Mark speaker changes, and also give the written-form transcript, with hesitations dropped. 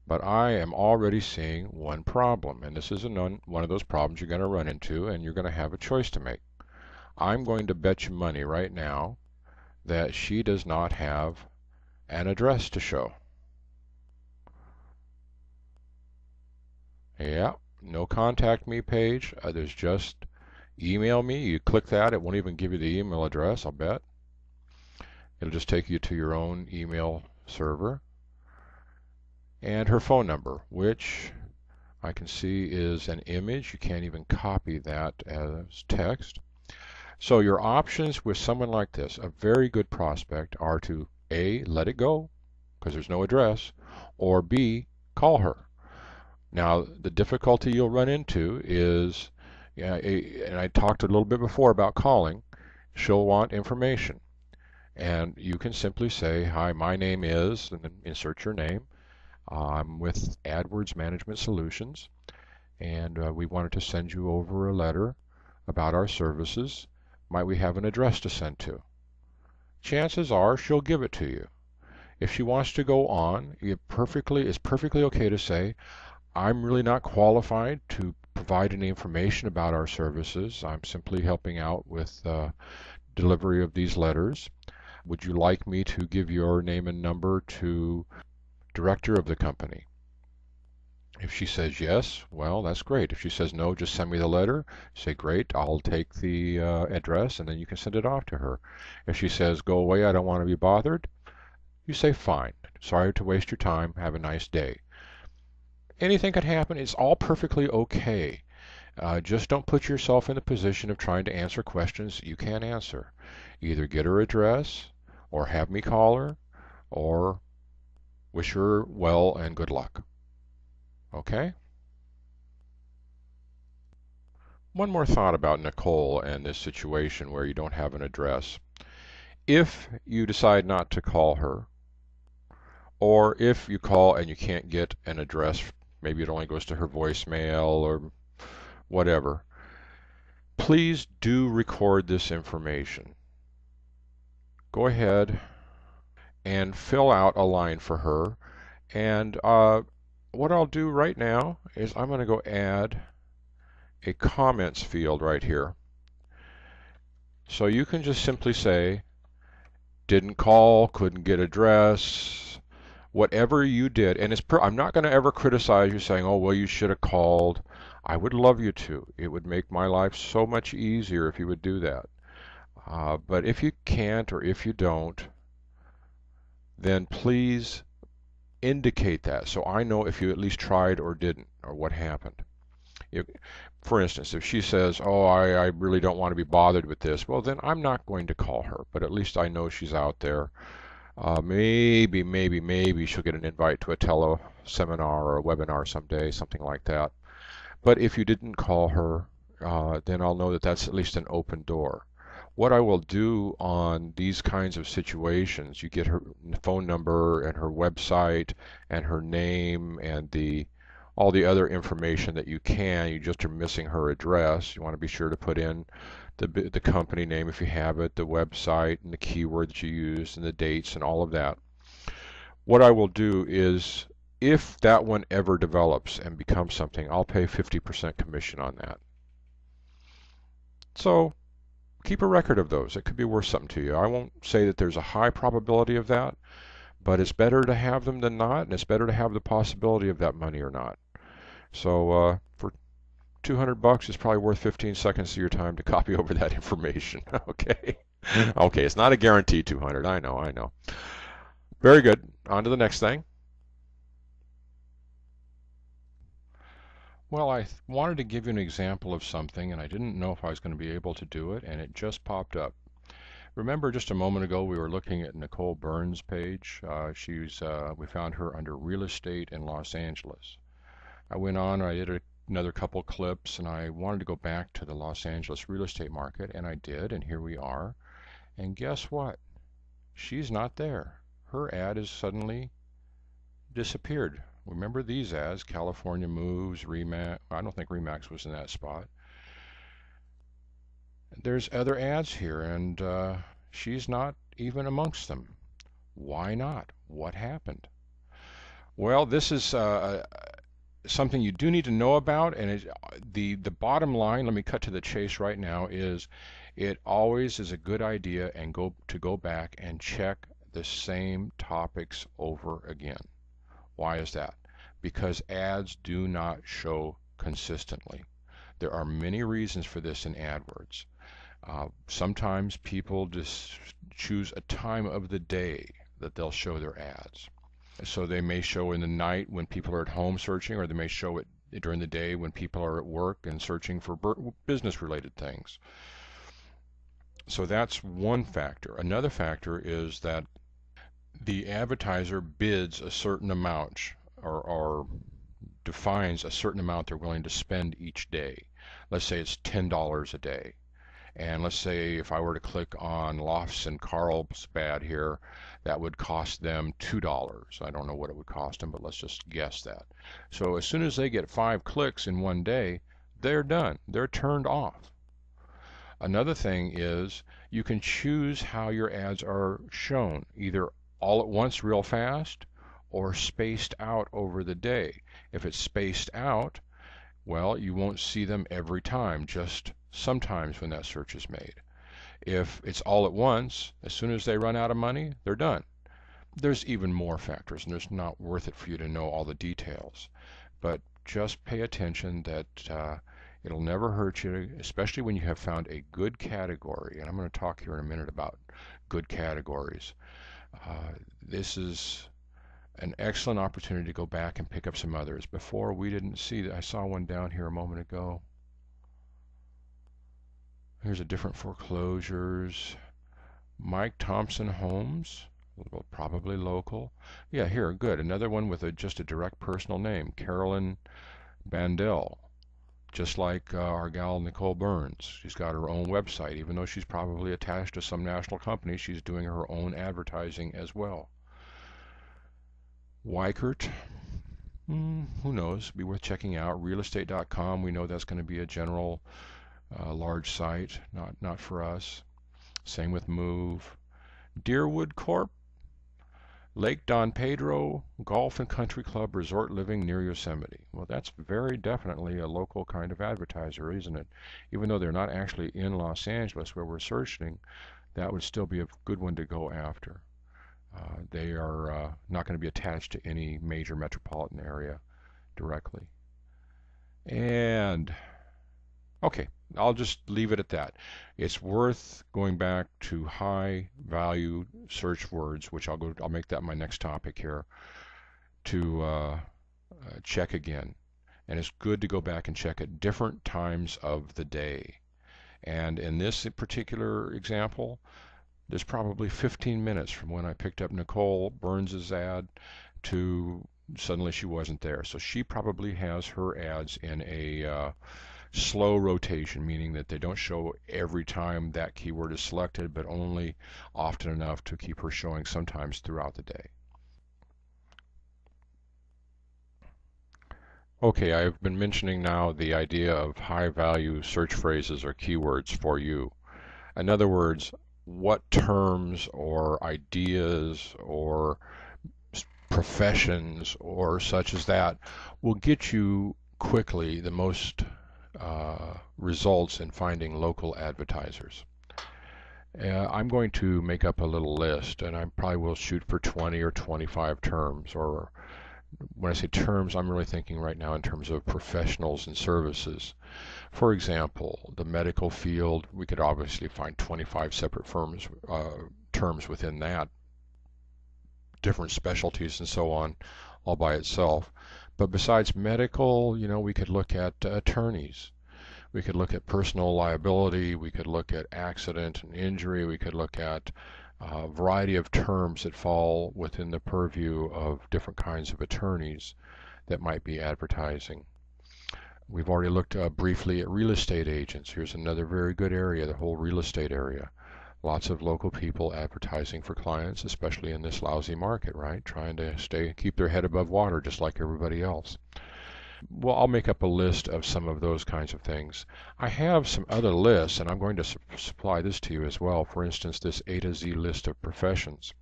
Speaker 1: But I am already seeing one problem, and this is one of those problems you're going to run into, and you're going to have a choice to make. I'm going to bet you money right now that she does not have an address to show. Yeah, no contact me page. There's just email me. You click that, it won't even give you the email address, I'll bet. It'll just take you to your own email server. And her phone number, which I can see is an image. You can't even copy that as text. So your options with someone like this, a very good prospect, are to A, let it go because there's no address, or B, call her. Now, the difficulty you'll run into is, and I talked a little bit before about calling, she'll want information. And you can simply say, hi, my name is, and then insert your name. I'm with AdWords Management Solutions, and we wanted to send you over a letter about our services. Might we have an address to send to? Chances are she'll give it to you. If she wants to go on, it's perfectly okay to say, I'm really not qualified to provide any information about our services. I'm simply helping out with delivery of these letters. Would you like me to give your name and number to director of the company? If she says yes, well, that's great. If she says no, just send me the letter. Say, great, I'll take the address, and then you can send it off to her. If she says, go away, I don't want to be bothered, you say, fine. Sorry to waste your time. Have a nice day. Anything could happen. It's all perfectly okay. Just don't put yourself in the position of trying to answer questions you can't answer. Either get her address, or have me call her, or wish her well and good luck. Okay? One more thought about Nicole and this situation where you don't have an address. If you decide not to call her, or if you call and you can't get an address, maybe it only goes to her voicemail or whatever, please do record this information. Go ahead and fill out a line for her. And what I'll do right now is I'm going to go add a comments field right here. So you can just simply say, didn't call, couldn't get address, whatever you did. And I'm not going to ever criticize you saying, oh, well, you should have called. I would love you to. It would make my life so much easier if you would do that. But if you can't or if you don't, then please indicate that so I know if you at least tried or didn't or what happened. For instance, if she says, oh, I really don't want to be bothered with this, well, then I'm not going to call her, but at least I know she's out there. Maybe she'll get an invite to a tele-seminar or a webinar someday, something like that. But if you didn't call her, then I'll know that that's at least an open door. What I will do on these kinds of situations, you get her phone number and her website and her name and all the other information that you can. You just are missing her address. You want to be sure to put in the company name if you have it, the website, and the keyword that you used, and the dates, and all of that. What I will do is, if that one ever develops and becomes something, I'll pay 50% commission on that. So keep a record of those. It could be worth something to you. I won't say that there's a high probability of that, but it's better to have them than not, and it's better to have the possibility of that money or not. So for $200, it's probably worth 15 seconds of your time to copy over that information. Okay. Okay, it's not a guaranteed 200. I know. Very good. On to the next thing. Well, I wanted to give you an example of something, and I didn't know if I was going to be able to do it, and it just popped up. Remember just a moment ago we were looking at Nicole Burns' page. We found her under real estate in Los Angeles. I went on, I did another couple clips, and I wanted to go back to the Los Angeles real estate market, and I did, and here we are. And guess what? She's not there. Her ad has suddenly disappeared. Remember these ads, California Moves, Remax. I don't think Remax was in that spot. There's other ads here, and she's not even amongst them. Why not? What happened? Well, this is something you do need to know about, and the bottom line, let me cut to the chase right now, is it always is a good idea and go back and check the same topics over again. Why is that? Because ads do not show consistently. There are many reasons for this in AdWords. Sometimes people just choose a time of the day that they'll show their ads. So they may show in the night when people are at home searching, or they may show it during the day when people are at work and searching for business related things. So that's one factor. Another factor is that the advertiser bids a certain amount, or defines a certain amount they're willing to spend each day. Let's say it's $10 a day. And let's say if I were to click on Lofts and Carlsbad here, that would cost them $2. I don't know what it would cost them, but let's just guess that. So as soon as they get 5 clicks in one day, they're done. They're turned off. Another thing is you can choose how your ads are shown, either all at once real fast or spaced out over the day. If it's spaced out, well, you won't see them every time, just sometimes when that search is made. If it's all at once, as soon as they run out of money, they're done. There's even more factors, and it's not worth it for you to know all the details. But just pay attention that it'll never hurt you, especially when you have found a good category. And I'm going to talk here in a minute about good categories. This is an excellent opportunity to go back and pick up some others. Before, we didn't see that. I saw one down here a moment ago. Here's a different foreclosures. Mike Thompson Homes, well, probably local. Yeah, here, good. Another one with just a direct personal name, Carolyn Bandel. Just like our gal Nicole Burns. She's got her own website. Even though she's probably attached to some national company, she's doing her own advertising as well. Weichert, who knows? Be worth checking out. Realestate.com, we know that's going to be a general large site, not for us. Same with Move. Deerwood Corp, Lake Don Pedro Golf and Country Club Resort Living near Yosemite. Well, that's very definitely a local kind of advertiser, isn't it? Even though they're not actually in Los Angeles where we're searching, that would still be a good one to go after. They are not going to be attached to any major metropolitan area directly. And okay, I'll just leave it at that. It's worth going back to high value search words, which I'll make that my next topic here, to check again. And it's good to go back and check at different times of the day. And in this particular example, there's probably 15 minutes from when I picked up Nicole Burns's ad to suddenly she wasn't there. So she probably has her ads in a slow rotation, meaning that they don't show every time that keyword is selected, but only often enough to keep her showing sometimes throughout the day. Okay, I've been mentioning now the idea of high value search phrases or keywords for you. In other words, what terms or ideas or professions or such as that will get you quickly the most results in finding local advertisers. I'm going to make up a little list, and I probably will shoot for 20 or 25 terms. Or when I say terms, I'm really thinking right now in terms of professionals and services. For example, the medical field, we could obviously find 25 separate terms within that, different specialties and so on, all by itself. But besides medical, we could look at attorneys. We could look at personal liability. We could look at accident and injury. We could look at a variety of terms that fall within the purview of different kinds of attorneys that might be advertising. We've already looked briefly at real estate agents. Here's another very good area, the whole real estate area. Lots of local people advertising for clients, especially in this lousy market, right? Trying to keep their head above water just like everybody else. Well, I'll make up a list of some of those kinds of things. I have some other lists, and I'm going to supply this to you as well. For instance, this A to Z list of professions.